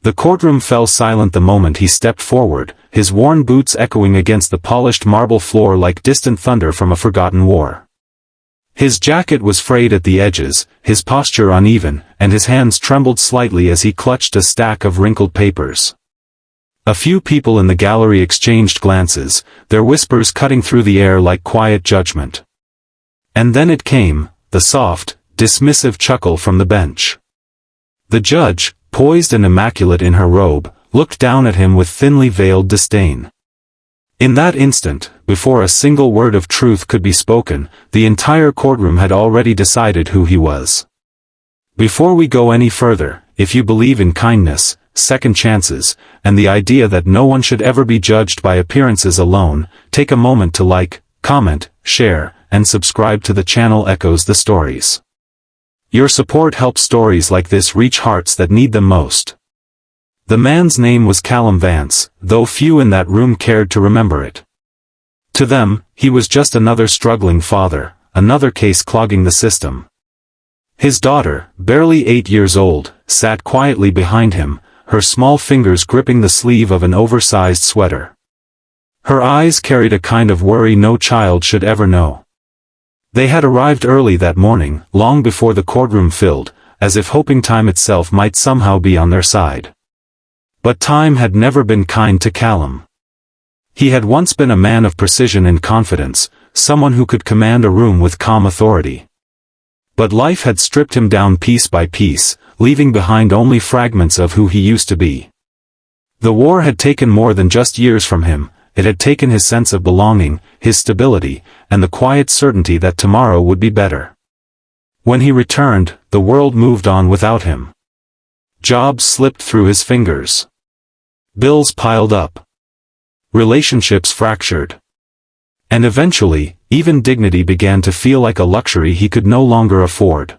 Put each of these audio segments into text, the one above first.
The courtroom fell silent the moment he stepped forward, his worn boots echoing against the polished marble floor like distant thunder from a forgotten war. His jacket was frayed at the edges, his posture uneven, and his hands trembled slightly as he clutched a stack of wrinkled papers. A few people in the gallery exchanged glances, their whispers cutting through the air like quiet judgment. And then it came, the soft, dismissive chuckle from the bench. The judge, poised and immaculate in her robe, looked down at him with thinly veiled disdain. In that instant, before a single word of truth could be spoken, the entire courtroom had already decided who he was. Before we go any further, if you believe in kindness, second chances, and the idea that no one should ever be judged by appearances alone, take a moment to like, comment, share, and subscribe to the channel Echoes the Stories. Your support helps stories like this reach hearts that need them most. The man's name was Callum Vance, though few in that room cared to remember it. To them, he was just another struggling father, another case clogging the system. His daughter, barely 8 years old, sat quietly behind him, her small fingers gripping the sleeve of an oversized sweater. Her eyes carried a kind of worry no child should ever know. They had arrived early that morning, long before the courtroom filled, as if hoping time itself might somehow be on their side. But time had never been kind to Callum. He had once been a man of precision and confidence, someone who could command a room with calm authority. But life had stripped him down piece by piece, leaving behind only fragments of who he used to be. The war had taken more than just years from him. It had taken his sense of belonging, his stability, and the quiet certainty that tomorrow would be better. When he returned, the world moved on without him. Jobs slipped through his fingers. Bills piled up. Relationships fractured. And eventually, even dignity began to feel like a luxury he could no longer afford.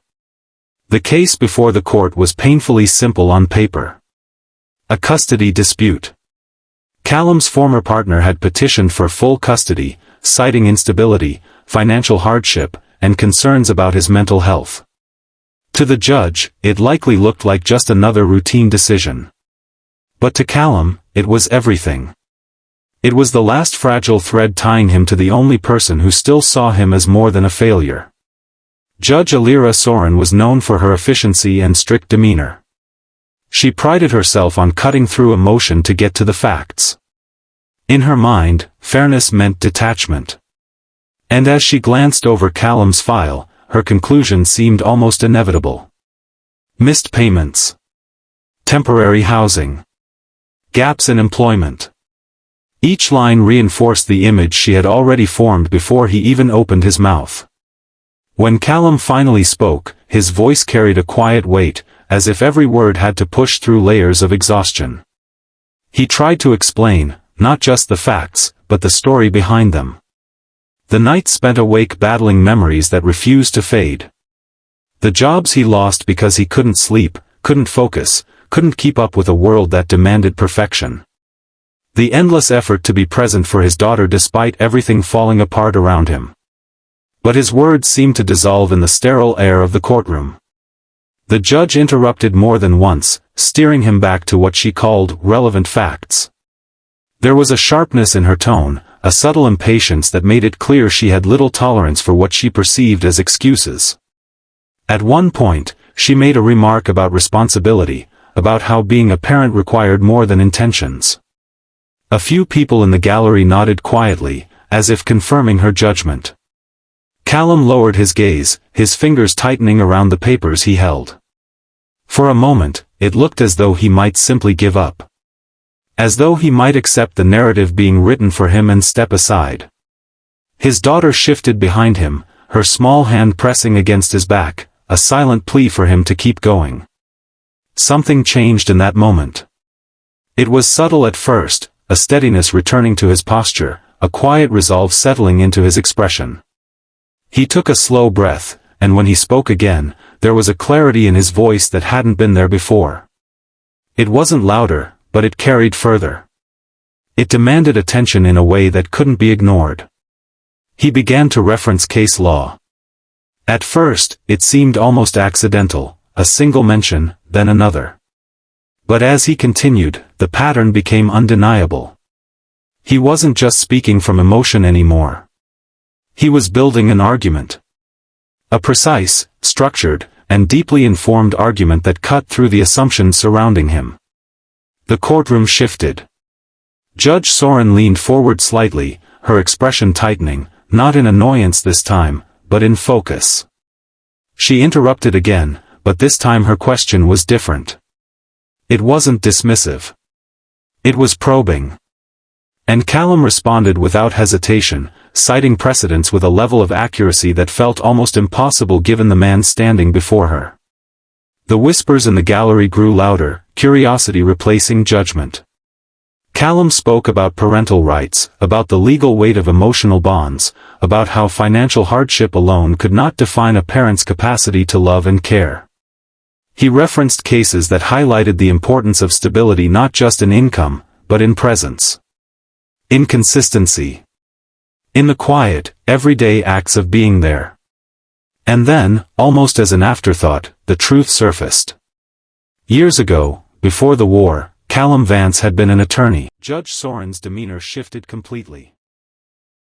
The case before the court was painfully simple on paper. A custody dispute. Callum's former partner had petitioned for full custody, citing instability, financial hardship, and concerns about his mental health. To the judge, it likely looked like just another routine decision. But to Callum, it was everything. It was the last fragile thread tying him to the only person who still saw him as more than a failure. Judge Alira Soren was known for her efficiency and strict demeanor. She prided herself on cutting through emotion to get to the facts. In her mind, fairness meant detachment. And as she glanced over Callum's file, her conclusion seemed almost inevitable. Missed payments. Temporary housing. Gaps in employment. Each line reinforced the image she had already formed before he even opened his mouth. When Callum finally spoke, his voice carried a quiet weight, as if every word had to push through layers of exhaustion. He tried to explain, not just the facts, but the story behind them. The night spent awake battling memories that refused to fade. The jobs he lost because he couldn't sleep, couldn't focus, couldn't keep up with a world that demanded perfection. The endless effort to be present for his daughter despite everything falling apart around him. But his words seemed to dissolve in the sterile air of the courtroom. The judge interrupted more than once, steering him back to what she called relevant facts. There was a sharpness in her tone, a subtle impatience that made it clear she had little tolerance for what she perceived as excuses. At one point, she made a remark about responsibility, about how being a parent required more than intentions. A few people in the gallery nodded quietly, as if confirming her judgment. Callum lowered his gaze, his fingers tightening around the papers he held. For a moment, it looked as though he might simply give up. As though he might accept the narrative being written for him and step aside. His daughter shifted behind him, her small hand pressing against his back, a silent plea for him to keep going. Something changed in that moment. It was subtle at first, a steadiness returning to his posture, a quiet resolve settling into his expression. He took a slow breath, and when he spoke again, there was a clarity in his voice that hadn't been there before. It wasn't louder, but it carried further. It demanded attention in a way that couldn't be ignored. He began to reference case law. At first, it seemed almost accidental, a single mention, then another. But as he continued, the pattern became undeniable. He wasn't just speaking from emotion anymore. He was building an argument. A precise, structured, and deeply informed argument that cut through the assumptions surrounding him. The courtroom shifted. Judge Soren leaned forward slightly, her expression tightening, not in annoyance this time, but in focus. She interrupted again, but this time her question was different. It wasn't dismissive. It was probing. And Callum responded without hesitation, citing precedents with a level of accuracy that felt almost impossible given the man standing before her. The whispers in the gallery grew louder, curiosity replacing judgment. Callum spoke about parental rights, about the legal weight of emotional bonds, about how financial hardship alone could not define a parent's capacity to love and care. He referenced cases that highlighted the importance of stability not just in income, but in presence. In consistency. In the quiet, everyday acts of being there. And then, almost as an afterthought, the truth surfaced. Years ago, before the war, Callum Vance had been an attorney. Judge Soren's demeanor shifted completely.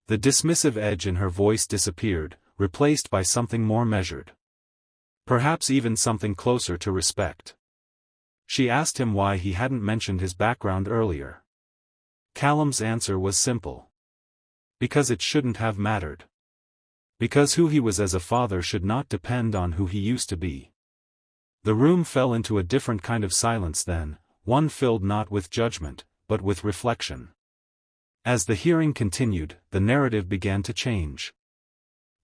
The dismissive edge in her voice disappeared, replaced by something more measured. Perhaps even something closer to respect. She asked him why he hadn't mentioned his background earlier. Callum's answer was simple. Because it shouldn't have mattered. Because who he was as a father should not depend on who he used to be. The room fell into a different kind of silence then, one filled not with judgment, but with reflection. As the hearing continued, the narrative began to change.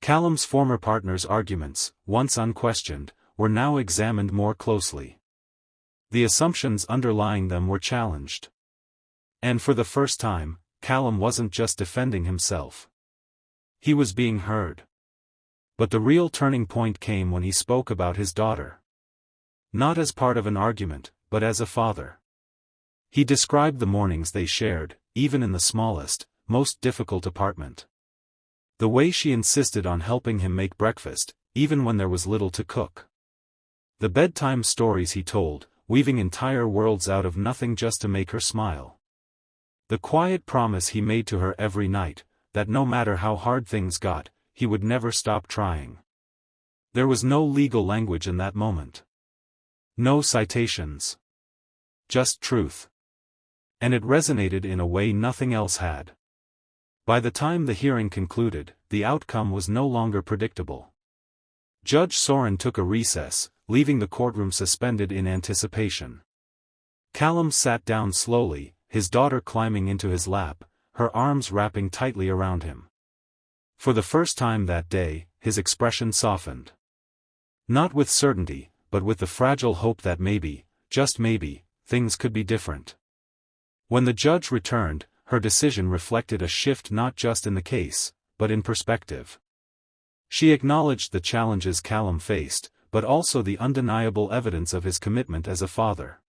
Callum's former partner's arguments, once unquestioned, were now examined more closely. The assumptions underlying them were challenged. And for the first time, Callum wasn't just defending himself. He was being heard. But the real turning point came when he spoke about his daughter. Not as part of an argument, but as a father. He described the mornings they shared, even in the smallest, most difficult apartment. The way she insisted on helping him make breakfast, even when there was little to cook. The bedtime stories he told, weaving entire worlds out of nothing just to make her smile. The quiet promise he made to her every night, that no matter how hard things got, he would never stop trying. There was no legal language in that moment. No citations. Just truth. And it resonated in a way nothing else had. By the time the hearing concluded, the outcome was no longer predictable. Judge Soren took a recess, leaving the courtroom suspended in anticipation. Callum sat down slowly, his daughter climbing into his lap, her arms wrapping tightly around him. For the first time that day, his expression softened. Not with certainty, but with the fragile hope that maybe, just maybe, things could be different. When the judge returned, her decision reflected a shift not just in the case, but in perspective. She acknowledged the challenges Callum faced, but also the undeniable evidence of his commitment as a father.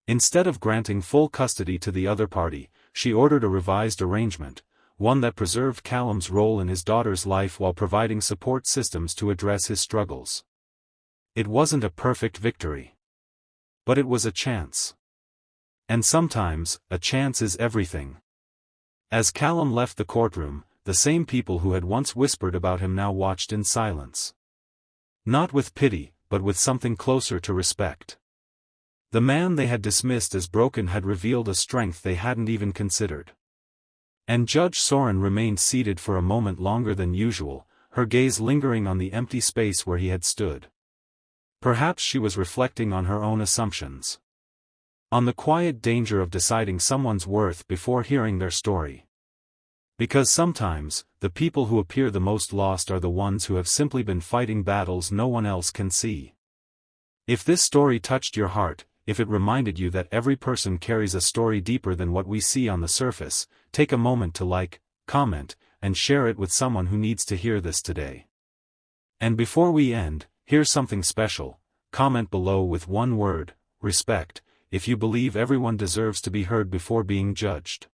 Instead of granting full custody to the other party, she ordered a revised arrangement, one that preserved Callum's role in his daughter's life while providing support systems to address his struggles. It wasn't a perfect victory. But it was a chance. And sometimes, a chance is everything. As Callum left the courtroom, the same people who had once whispered about him now watched in silence. Not with pity, but with something closer to respect. The man they had dismissed as broken had revealed a strength they hadn't even considered. And Judge Soren remained seated for a moment longer than usual, her gaze lingering on the empty space where he had stood. Perhaps she was reflecting on her own assumptions. On the quiet danger of deciding someone's worth before hearing their story. Because sometimes, the people who appear the most lost are the ones who have simply been fighting battles no one else can see. If this story touched your heart, if it reminded you that every person carries a story deeper than what we see on the surface, take a moment to like, comment, and share it with someone who needs to hear this today. And before we end, here's something special. Comment below with one word, respect, if you believe everyone deserves to be heard before being judged.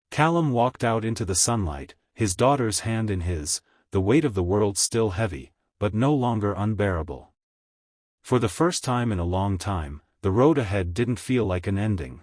Callum walked out into the sunlight, his daughter's hand in his, the weight of the world still heavy, but no longer unbearable. For the first time in a long time, the road ahead didn't feel like an ending.